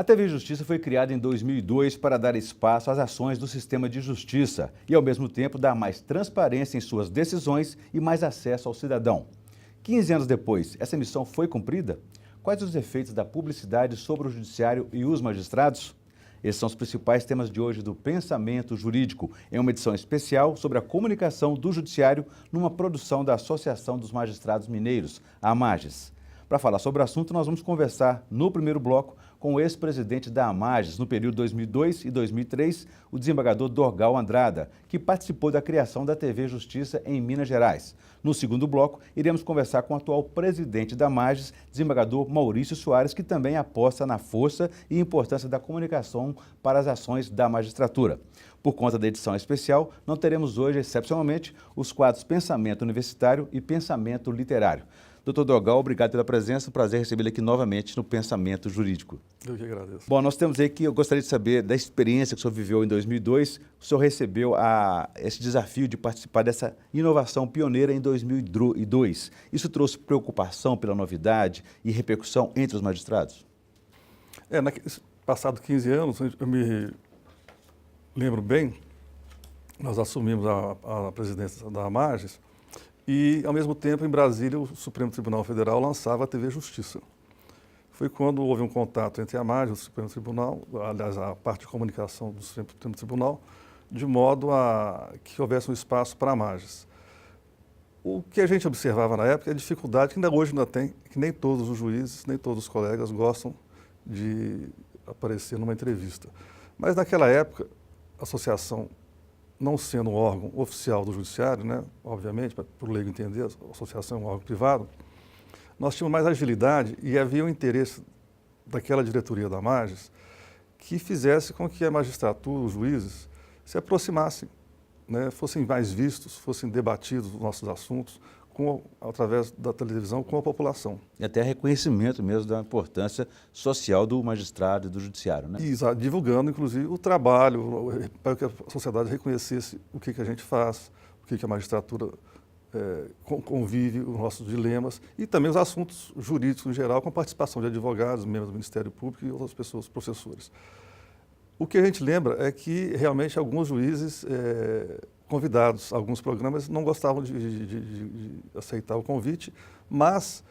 A TV Justiça foi criada em 2002 para dar espaço às ações do sistema de justiça e, ao mesmo tempo, dar mais transparência em suas decisões e mais acesso ao cidadão. 15 anos depois, essa missão foi cumprida? Quais os efeitos da publicidade sobre o judiciário e os magistrados? Esses são os principais temas de hoje do Pensamento Jurídico, em uma edição especial sobre a comunicação do judiciário numa produção da Associação dos Magistrados Mineiros, a AMAGES. Para falar sobre o assunto, nós vamos conversar no primeiro bloco com o ex-presidente da AMAGES no período 2002 e 2003, o desembargador Dorgal Andrada, que participou da criação da TV Justiça em Minas Gerais. No segundo bloco, iremos conversar com o atual presidente da AMAGES, desembargador Maurício Soares, que também aposta na força e importância da comunicação para as ações da magistratura. Por conta da edição especial, não teremos hoje, excepcionalmente, os quadros Pensamento Universitário e Pensamento Literário. Doutor Dorgal, obrigado pela presença, um prazer recebê-lo aqui novamente no Pensamento Jurídico. Eu que agradeço. Bom, nós temos aí que eu gostaria de saber da experiência que o senhor viveu em 2002, o senhor recebeu esse desafio de participar dessa inovação pioneira em 2002. Isso trouxe preocupação pela novidade e repercussão entre os magistrados? Passados 15 anos, eu me lembro bem, nós assumimos a presidência da AMAGES, e, ao mesmo tempo, em Brasília, o Supremo Tribunal Federal lançava a TV Justiça. Foi quando houve um contato entre a AMAGES e o Supremo Tribunal, aliás, a parte de comunicação do Supremo Tribunal, de modo a que houvesse um espaço para a AMAGES. O que a gente observava na época é a dificuldade que ainda hoje ainda tem, que nem todos os juízes, nem todos os colegas gostam de aparecer numa entrevista. Mas, naquela época, a associação, não sendo um órgão oficial do judiciário, né, obviamente, para o leigo entender, a associação é um órgão privado, nós tínhamos mais agilidade e havia um interesse daquela diretoria da AMAGES que fizesse com que a magistratura, os juízes, se aproximassem, né, fossem mais vistos, fossem debatidos os nossos assuntos através da televisão com a população. E até reconhecimento mesmo da importância social do magistrado e do judiciário, né? Exato, divulgando, inclusive, o trabalho, para que a sociedade reconhecesse o que a gente faz, o que a magistratura convive, os nossos dilemas, e também os assuntos jurídicos em geral, com a participação de advogados, membros do Ministério Público e outras pessoas, professores. O que a gente lembra é que, realmente, alguns juízes convidados a alguns programas não gostavam de aceitar o convite, mas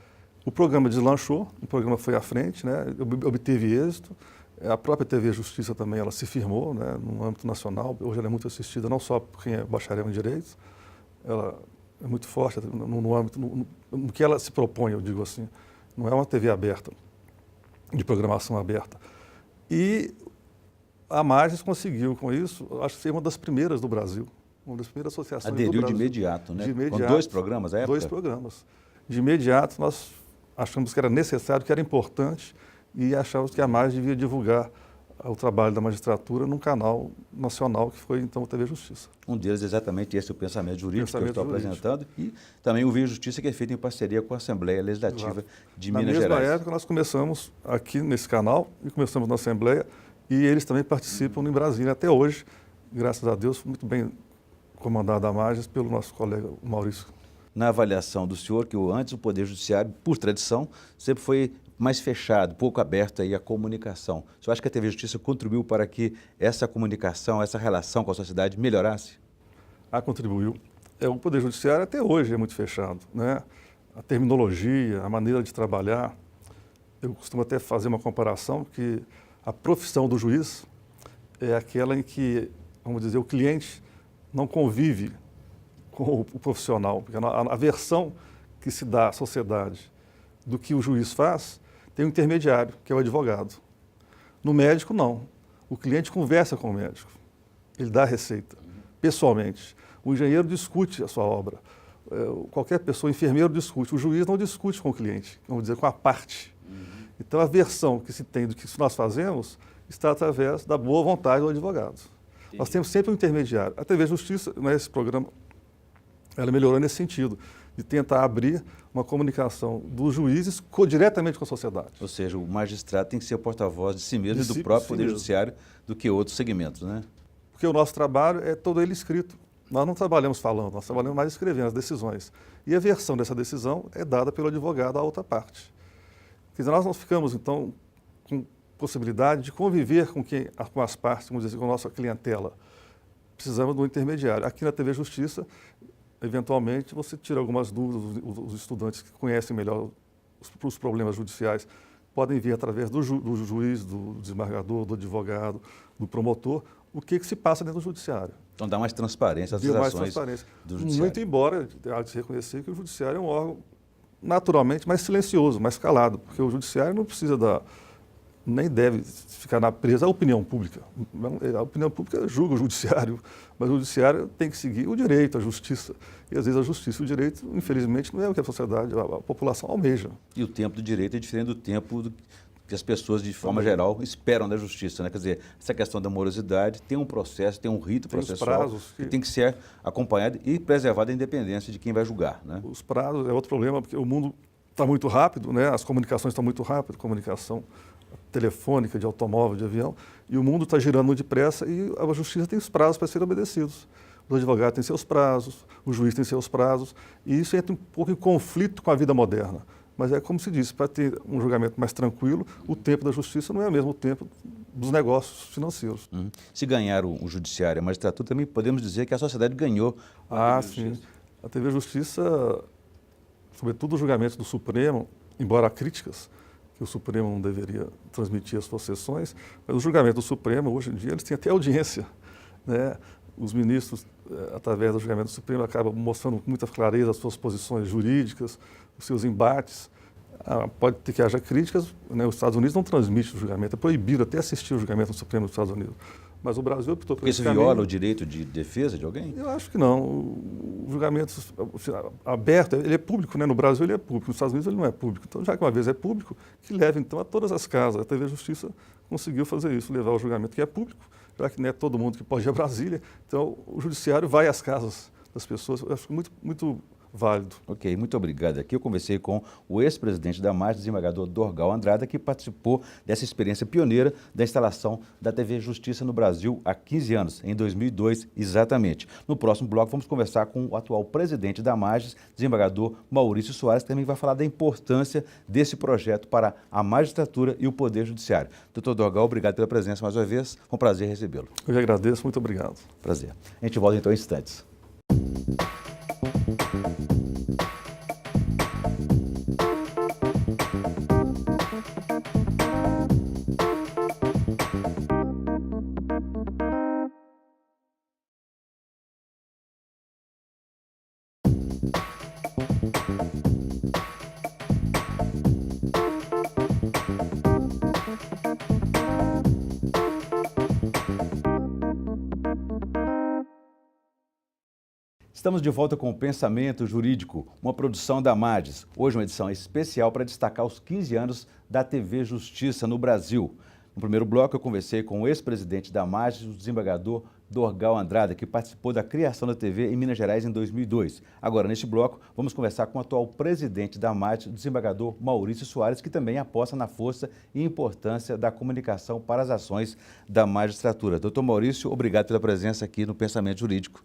o programa deslanchou, o programa foi à frente, né, obteve êxito, a própria TV Justiça também ela se firmou, né, no âmbito nacional, hoje ela é muito assistida não só por quem é bacharel em Direitos, ela é muito forte no âmbito, no que ela se propõe, eu digo assim, não é uma TV aberta, de programação aberta. E a AMAGES conseguiu com isso, acho que ser uma das primeiras do Brasil, uma das primeiras associações do Brasil. Aderiu de imediato, né? De imediato, com 2 programas à época? 2 programas. De imediato, nós achamos que era necessário, que era importante, e achávamos que a AMAGES devia divulgar o trabalho da magistratura num canal nacional, que foi, então, a TV Justiça. Um deles é exatamente esse, o Pensamento Jurídico, que eu estou apresentando, e também o Via Justiça, que é feito em parceria com a Assembleia Legislativa de Minas Gerais. Na mesma época, nós começamos aqui nesse canal, e começamos na Assembleia, e eles também participam em Brasília até hoje, graças a Deus, muito bem comandado a AMAGES pelo nosso colega Maurício. Na avaliação do senhor, que antes o Poder Judiciário, por tradição, sempre foi mais fechado, pouco aberto aí à comunicação. O senhor acha que a TV Justiça contribuiu para que essa comunicação, essa relação com a sociedade melhorasse? Contribuiu. O Poder Judiciário até hoje é muito fechado, né? A terminologia, a maneira de trabalhar. Eu costumo até fazer uma comparação que a profissão do juiz é aquela em que, vamos dizer, o cliente não convive com o profissional, porque a versão que se dá à sociedade do que o juiz faz tem um intermediário, que é o advogado. No médico, não. O cliente conversa com o médico, ele dá a receita, pessoalmente. O engenheiro discute a sua obra, qualquer pessoa, o enfermeiro discute, o juiz não discute com o cliente, vamos dizer, com a parte. Então, a versão que se tem do que nós fazemos está através da boa vontade do advogado. Nós temos sempre um intermediário. A TV Justiça, nesse programa, ela melhorou nesse sentido, de tentar abrir uma comunicação dos juízes diretamente com a sociedade. Ou seja, o magistrado tem que ser o porta-voz de si mesmo e do próprio Poder Judiciário do que outros segmentos, né? Porque o nosso trabalho é todo ele escrito. Nós não trabalhamos falando, nós trabalhamos mais escrevendo as decisões. E a versão dessa decisão é dada pelo advogado à outra parte. Quer dizer, nós não ficamos, então, com possibilidade de conviver com as partes, vamos dizer assim, com a nossa clientela. Precisamos de um intermediário. Aqui na TV Justiça, eventualmente, você tira algumas dúvidas, os estudantes que conhecem melhor os problemas judiciais podem vir através do juiz, do desembargador, do advogado, do promotor, o que se passa dentro do judiciário. Então dá mais transparência às ações do judiciário. Muito embora, há de se reconhecer que o judiciário é um órgão naturalmente mais silencioso, mais calado, porque o judiciário não precisa nem deve ficar presa à opinião pública. A opinião pública julga o judiciário, mas o judiciário tem que seguir o direito, a justiça. E às vezes a justiça e o direito, infelizmente, não é o que a sociedade, a população almeja. E o tempo do direito é diferente do tempo que as pessoas, de forma geral, esperam da justiça, né? Quer dizer, essa questão da morosidade tem um processo, tem um rito processual que tem que ser acompanhado e preservado a independência de quem vai julgar, né? Os prazos é outro problema, porque o mundo está muito rápido, né? As comunicações estão muito rápidas, comunicação telefônica, de automóvel, de avião, e o mundo está girando muito depressa e a justiça tem os prazos para serem obedecidos. O advogado tem seus prazos, o juiz tem seus prazos, e isso entra um pouco em conflito com a vida moderna. Mas é como se disse, para ter um julgamento mais tranquilo, o tempo da justiça não é o mesmo tempo dos negócios financeiros. Se ganhar o judiciário e a magistratura, também podemos dizer que a sociedade ganhou. Sim. A TV Justiça, sobretudo os julgamentos do Supremo, embora há críticas, que o Supremo não deveria transmitir as suas sessões, mas os julgamentos do Supremo, hoje em dia, eles têm até audiência, né? Os ministros, através do julgamento do Supremo, acabam mostrando com muita clareza as suas posições jurídicas, os seus embates. Pode ter que haja críticas, né? Os Estados Unidos não transmitem o julgamento, é proibido até assistir o julgamento do Supremo dos Estados Unidos. Mas o Brasil optou por esse caminho. Isso viola o direito de defesa de alguém? Eu acho que não. O julgamento aberto, ele é público, né? No Brasil ele é público, nos Estados Unidos ele não é público. Então, já que uma vez é público, que leve então a todas as casas. A TV Justiça conseguiu fazer isso, levar o julgamento que é público, já que não é todo mundo que pode ir a Brasília. Então, o judiciário vai às casas das pessoas. Eu acho muito válido. Ok, muito obrigado. Aqui eu conversei com o ex-presidente da MAS, desembargador Dorgal Andrada, que participou dessa experiência pioneira da instalação da TV Justiça no Brasil há 15 anos, em 2002 exatamente. No próximo bloco vamos conversar com o atual presidente da MAS, desembargador Maurício Soares, que também vai falar da importância desse projeto para a magistratura e o Poder Judiciário. Doutor Dorgal, obrigado pela presença mais uma vez, foi um prazer recebê-lo. Eu que agradeço, muito obrigado. Prazer. A gente volta então em instantes. Estamos de volta com o Pensamento Jurídico, uma produção da MADES. Hoje uma edição especial para destacar os 15 anos da TV Justiça no Brasil. No primeiro bloco eu conversei com o ex-presidente da MADES, o desembargador Dorgal Andrada, que participou da criação da TV em Minas Gerais em 2002. Agora, neste bloco, vamos conversar com o atual presidente da MADES, o desembargador Maurício Soares, que também aposta na força e importância da comunicação para as ações da magistratura. Doutor Maurício, obrigado pela presença aqui no Pensamento Jurídico.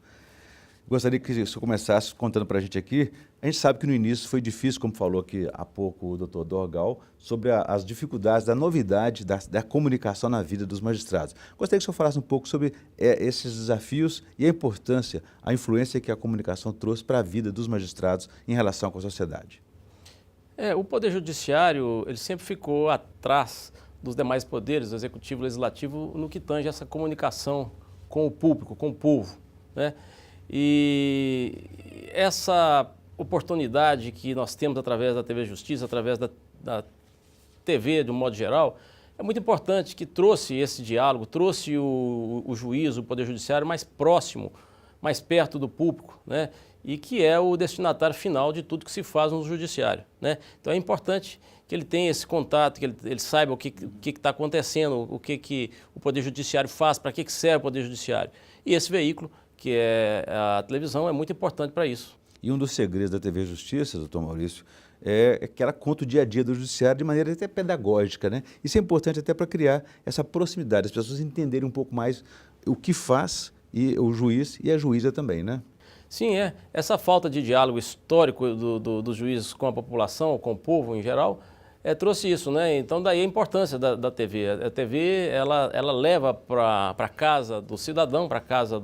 Gostaria que você começasse contando para a gente aqui. A gente sabe que no início foi difícil, como falou aqui há pouco o doutor Dorgal, sobre as dificuldades da novidade da comunicação na vida dos magistrados. Gostaria que o senhor falasse um pouco sobre esses desafios e a importância, a influência que a comunicação trouxe para a vida dos magistrados em relação com a sociedade. O Poder Judiciário ele sempre ficou atrás dos demais poderes, do Executivo e Legislativo, no que tange essa comunicação com o público, com o povo, né? E essa oportunidade que nós temos através da TV Justiça, através da TV de um modo geral, é muito importante, que trouxe esse diálogo, trouxe o juiz, o Poder Judiciário mais próximo, mais perto do público, né? E que é o destinatário final de tudo que se faz no judiciário, né? Então é importante que ele tenha esse contato, que ele saiba o que está acontecendo, o que o Poder Judiciário faz, para que serve o Poder Judiciário. E esse veículo, que é a televisão, é muito importante para isso. E um dos segredos da TV Justiça, doutor Maurício, é que ela conta o dia a dia do judiciário de maneira até pedagógica, né? Isso é importante até para criar essa proximidade, as pessoas entenderem um pouco mais o que faz o juiz e a juíza também, né? Sim, essa falta de diálogo histórico dos juízes com a população, com o povo em geral, trouxe isso, né? Então daí a importância da TV. A TV ela leva para a casa do cidadão, para a casa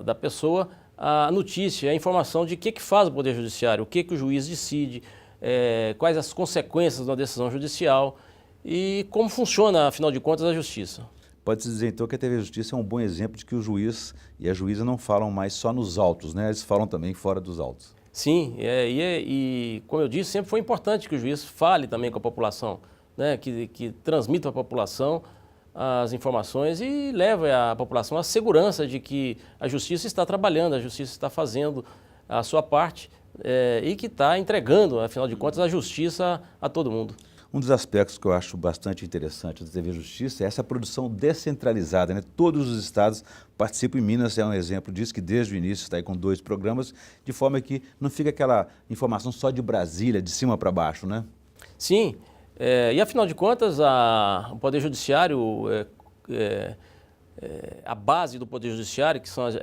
da pessoa, a notícia, a informação de o que faz o Poder Judiciário, o que o juiz decide, quais as consequências de uma decisão judicial e como funciona, afinal de contas, a justiça. Pode-se dizer, então, que a TV Justiça é um bom exemplo de que o juiz e a juíza não falam mais só nos autos, né? Eles falam também fora dos autos. Sim, e como eu disse, sempre foi importante que o juiz fale também com a população, né? Que transmita à população as informações e leve à população a segurança de que a justiça está trabalhando, a justiça está fazendo a sua parte e que está entregando, afinal de contas, a justiça a todo mundo. Um dos aspectos que eu acho bastante interessante da TV Justiça é essa produção descentralizada, né? Todos os estados participam, e Minas é um exemplo disso, que desde o início está aí com 2 programas, de forma que não fica aquela informação só de Brasília, de cima para baixo, né? Sim, e afinal de contas, o Poder Judiciário, a base do Poder Judiciário,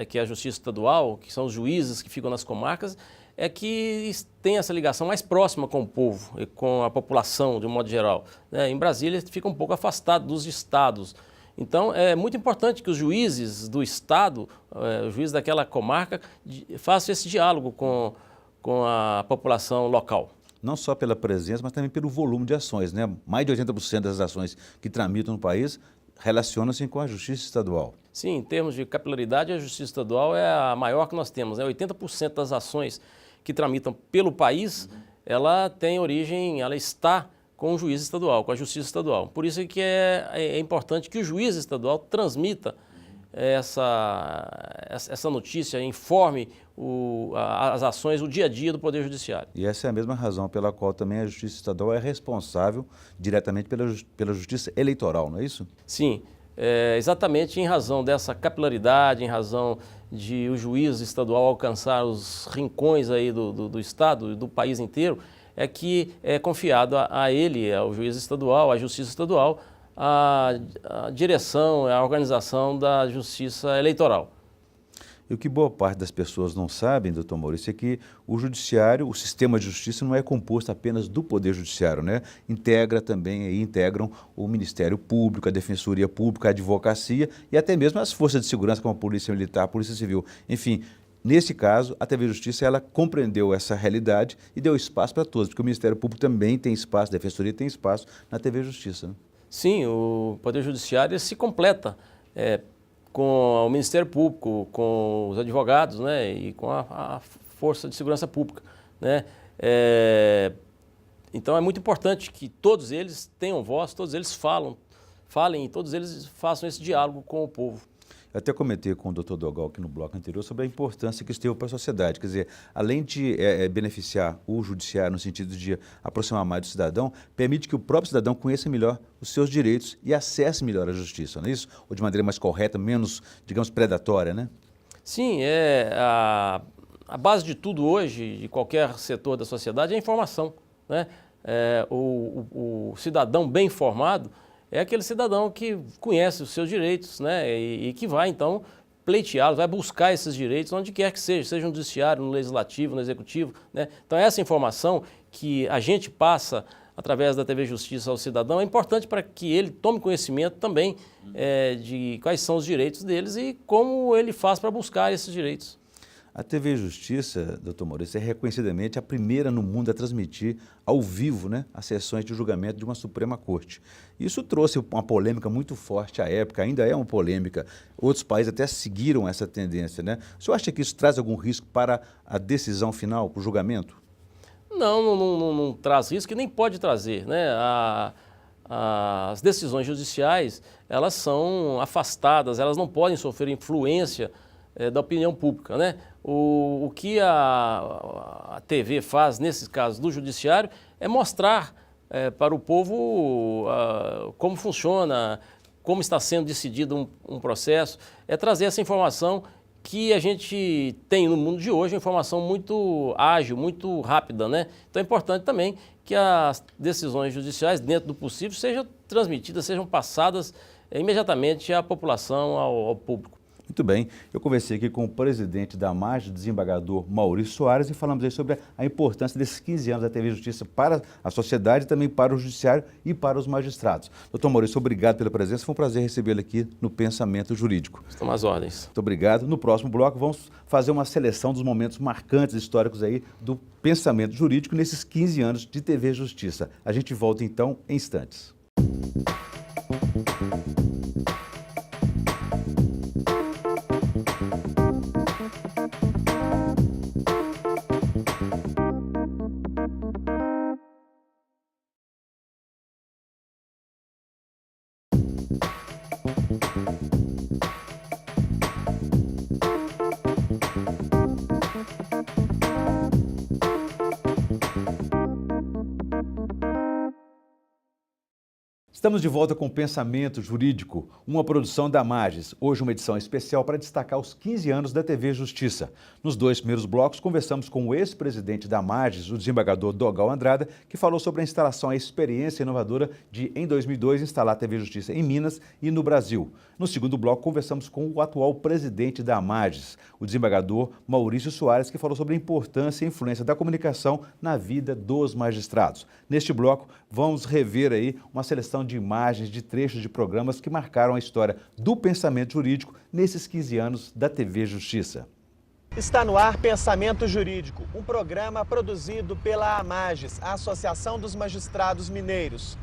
que é a Justiça Estadual, que são os juízes que ficam nas comarcas, é que tem essa ligação mais próxima com o povo e com a população, de um modo geral. Em Brasília, fica um pouco afastado dos estados. Então, é muito importante que os juízes do estado, os juízes daquela comarca, façam esse diálogo com a população local. Não só pela presença, mas também pelo volume de ações, né? Mais de 80% das ações que tramitam no país relacionam-se com a Justiça Estadual. Sim, em termos de capilaridade, a Justiça Estadual é a maior que nós temos. 80% das ações que tramitam pelo país, ela tem origem, ela está com o juiz estadual, com a Justiça Estadual. Por isso que é importante que o juiz estadual transmita essa notícia, informe as ações, o dia a dia do Poder Judiciário. E essa é a mesma razão pela qual também a Justiça Estadual é responsável diretamente pela Justiça Eleitoral, não é isso? Sim, exatamente em razão dessa capilaridade, em razão de o juiz estadual alcançar os rincões aí do estado e do país inteiro, é que é confiado a ele, ao juiz estadual, à Justiça Estadual, a direção, a organização da Justiça Eleitoral. E o que boa parte das pessoas não sabem, doutor Maurício, é que o judiciário, o sistema de justiça não é composto apenas do Poder Judiciário, né? Integram o Ministério Público, a Defensoria Pública, a Advocacia e até mesmo as forças de segurança, como a Polícia Militar, a Polícia Civil. Enfim, nesse caso, a TV Justiça, ela compreendeu essa realidade e deu espaço para todos, porque o Ministério Público também tem espaço, a Defensoria tem espaço na TV Justiça, né? Sim, o Poder Judiciário se completa com o Ministério Público, com os advogados, né, e com a Força de Segurança Pública, né? Então é muito importante que todos eles tenham voz, todos eles falem e todos eles façam esse diálogo com o povo. Eu até comentei com o doutor Dogal aqui no bloco anterior sobre a importância que isso teve para a sociedade. Quer dizer, além de beneficiar o judiciário no sentido de aproximar mais do cidadão, permite que o próprio cidadão conheça melhor os seus direitos e acesse melhor a justiça, não é isso? Ou de maneira mais correta, menos, digamos, predatória, né? Sim, a base de tudo hoje, de qualquer setor da sociedade, é a informação, né? O cidadão bem informado é aquele cidadão que conhece os seus direitos, né, e que vai, então, pleiteá-los, vai buscar esses direitos onde quer que seja no judiciário, no legislativo, no executivo, né? Então, essa informação que a gente passa através da TV Justiça ao cidadão é importante para que ele tome conhecimento também de quais são os direitos deles e como ele faz para buscar esses direitos. A TV Justiça, doutor Maurício, é reconhecidamente a primeira no mundo a transmitir ao vivo, né, as sessões de julgamento de uma Suprema Corte. Isso trouxe uma polêmica muito forte à época, ainda é uma polêmica. Outros países até seguiram essa tendência, né? O senhor acha que isso traz algum risco para a decisão final, para o julgamento? Não traz risco e nem pode trazer, né? As decisões judiciais, elas são afastadas, elas não podem sofrer influência da opinião pública, né? O que a TV faz, nesses casos do judiciário, é mostrar para o povo como funciona, como está sendo decidido um processo, é trazer essa informação que a gente tem no mundo de hoje, uma informação muito ágil, muito rápida, né? Então é importante também que as decisões judiciais, dentro do possível, sejam transmitidas, sejam passadas imediatamente à população, ao público. Muito bem, eu conversei aqui com o presidente da AMAGES, desembargador Maurício Soares, e falamos aí sobre a importância desses 15 anos da TV Justiça para a sociedade, também para o judiciário e para os magistrados. Doutor Maurício, obrigado pela presença, foi um prazer recebê-lo aqui no Pensamento Jurídico. Estão às ordens. Muito obrigado. No próximo bloco vamos fazer uma seleção dos momentos marcantes históricos aí do pensamento jurídico nesses 15 anos de TV Justiça. A gente volta então em instantes. Estamos de volta com o Pensamento Jurídico, uma produção da AMAGES. Hoje uma edição especial para destacar os 15 anos da TV Justiça. Nos 2 primeiros blocos, conversamos com o ex-presidente da AMAGES, o desembargador Dogal Andrada, que falou sobre a instalação, a experiência inovadora de, em 2002, instalar a TV Justiça em Minas e no Brasil. No segundo bloco, conversamos com o atual presidente da AMAGES, o desembargador Maurício Soares, que falou sobre a importância e influência da comunicação na vida dos magistrados. Neste bloco, vamos rever aí uma seleção de imagens, de trechos de programas que marcaram a história do pensamento jurídico nesses 15 anos da TV Justiça. Está no ar Pensamento Jurídico, um programa produzido pela AMAGES, a Associação dos Magistrados Mineiros.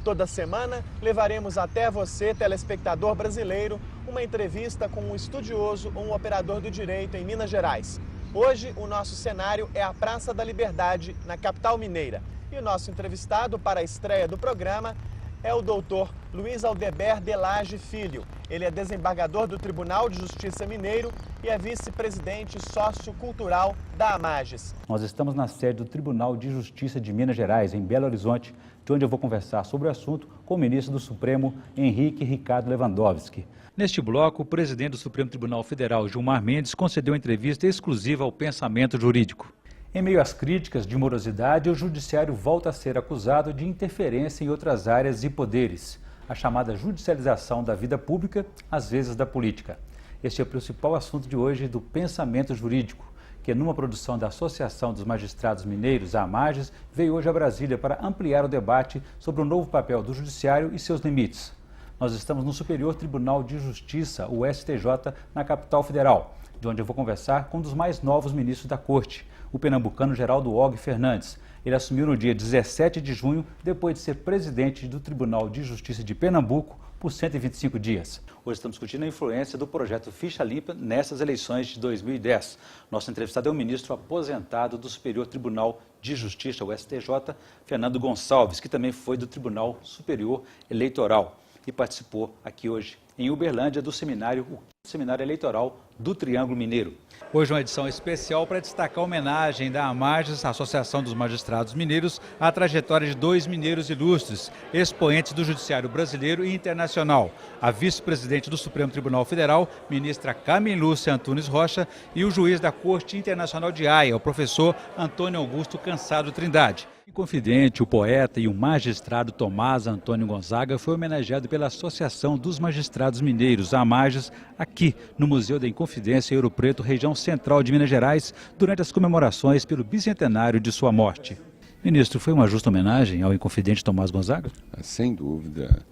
Toda semana levaremos até você, telespectador brasileiro, uma entrevista com um estudioso ou um operador do direito em Minas Gerais. Hoje, o nosso cenário é a Praça da Liberdade, na capital mineira. E o nosso entrevistado para a estreia do programa é o doutor Luiz Aldebert Delage Filho. Ele é desembargador do Tribunal de Justiça Mineiro e é vice-presidente sociocultural da AMAGES. Nós estamos na sede do Tribunal de Justiça de Minas Gerais, em Belo Horizonte, de onde eu vou conversar sobre o assunto com o ministro do Supremo, Henrique Ricardo Lewandowski. Neste bloco, o presidente do Supremo Tribunal Federal, Gilmar Mendes, concedeu uma entrevista exclusiva ao Pensamento Jurídico. Em meio às críticas de morosidade, o judiciário volta a ser acusado de interferência em outras áreas e poderes, a chamada judicialização da vida pública, às vezes da política. Este é o principal assunto de hoje do Pensamento Jurídico, que numa produção da Associação dos Magistrados Mineiros, a AMAGES, veio hoje a Brasília para ampliar o debate sobre o novo papel do judiciário e seus limites. Nós estamos no Superior Tribunal de Justiça, o STJ, na capital federal, de onde eu vou conversar com um dos mais novos ministros da Corte, o pernambucano Geraldo Og Fernandes. Ele assumiu no dia 17 de junho, depois de ser presidente do Tribunal de Justiça de Pernambuco por 125 dias. Hoje estamos discutindo a influência do projeto Ficha Limpa nessas eleições de 2010. Nosso entrevistado é o ministro aposentado do Superior Tribunal de Justiça, o STJ, Fernando Gonçalves, que também foi do Tribunal Superior Eleitoral e participou aqui hoje em Uberlândia do seminário, o Seminário Eleitoral do Triângulo Mineiro. Hoje uma edição especial para destacar a homenagem da AMAGES, a Associação dos Magistrados Mineiros, à trajetória de 2 mineiros ilustres, expoentes do judiciário brasileiro e internacional, a vice-presidente do Supremo Tribunal Federal, ministra Carmen Lúcia Antunes Rocha, e o juiz da Corte Internacional de Haia, o professor Antônio Augusto Cansado Trindade. Inconfidente, o poeta e o magistrado Tomás Antônio Gonzaga foi homenageado pela Associação dos Magistrados Mineiros, a AMAGES, aqui no Museu da Inconfidência em Ouro Preto, região central de Minas Gerais, durante as comemorações pelo bicentenário de sua morte. Ministro, foi uma justa homenagem ao inconfidente Tomás Gonzaga? Sem dúvida.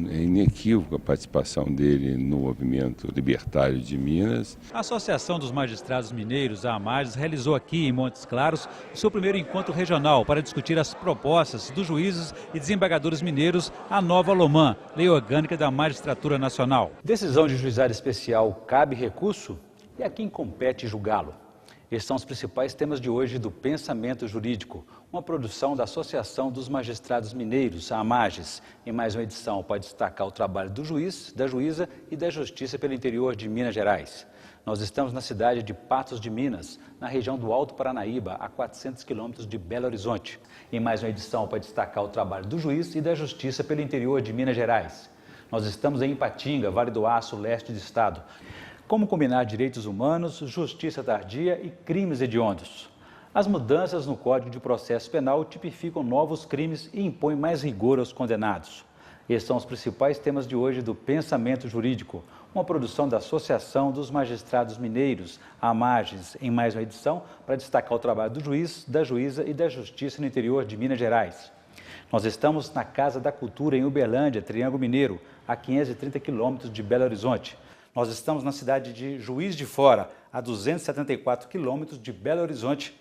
É inequívoca a participação dele no movimento libertário de Minas. A Associação dos Magistrados Mineiros, a AMAGES, realizou aqui em Montes Claros o seu primeiro encontro regional para discutir as propostas dos juízes e desembargadores mineiros à nova LOMAN, Lei Orgânica da Magistratura Nacional. Decisão de juizado especial cabe recurso? E a quem compete julgá-lo? Estes são os principais temas de hoje do Pensamento Jurídico, uma produção da Associação dos Magistrados Mineiros, a AMAGES. Em mais uma edição, pode destacar o trabalho do juiz, da juíza e da Justiça pelo interior de Minas Gerais. Nós estamos na cidade de Patos de Minas, na região do Alto Paranaíba, a 400 quilômetros de Belo Horizonte. Em mais uma edição, pode destacar o trabalho do juiz e da Justiça pelo interior de Minas Gerais. Nós estamos em Ipatinga, Vale do Aço, leste do estado. Como combinar direitos humanos, justiça tardia e crimes hediondos. As mudanças no Código de Processo Penal tipificam novos crimes e impõem mais rigor aos condenados. Esses são os principais temas de hoje do Pensamento Jurídico, uma produção da Associação dos Magistrados Mineiros, a AMAGES, em mais uma edição para destacar o trabalho do juiz, da juíza e da justiça no interior de Minas Gerais. Nós estamos na Casa da Cultura, em Uberlândia, Triângulo Mineiro, a 530 quilômetros de Belo Horizonte. Nós estamos na cidade de Juiz de Fora, a 274 quilômetros de Belo Horizonte,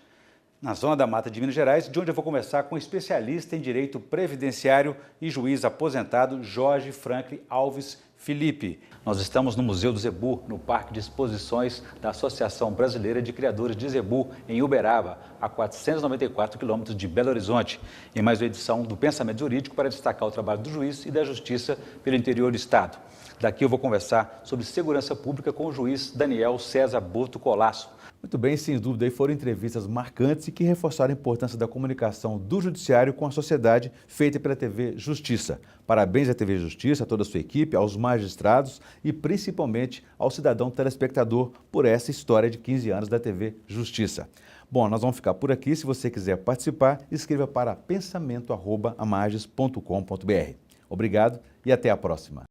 na Zona da Mata de Minas Gerais, de onde eu vou conversar com o especialista em direito previdenciário e juiz aposentado Jorge Franklin Alves Felipe. Nós estamos no Museu do Zebu, no Parque de Exposições da Associação Brasileira de Criadores de Zebu, em Uberaba, a 494 quilômetros de Belo Horizonte, em mais uma edição do Pensamento Jurídico para destacar o trabalho do juiz e da justiça pelo interior do Estado. Daqui eu vou conversar sobre segurança pública com o juiz Daniel César Boto Colasso. Muito bem, sem dúvida, aí foram entrevistas marcantes e que reforçaram a importância da comunicação do Judiciário com a sociedade, feita pela TV Justiça. Parabéns à TV Justiça, a toda a sua equipe, aos magistrados e principalmente ao cidadão telespectador por essa história de 15 anos da TV Justiça. Bom, nós vamos ficar por aqui. Se você quiser participar, escreva para pensamento@amages.com.br. Obrigado e até a próxima.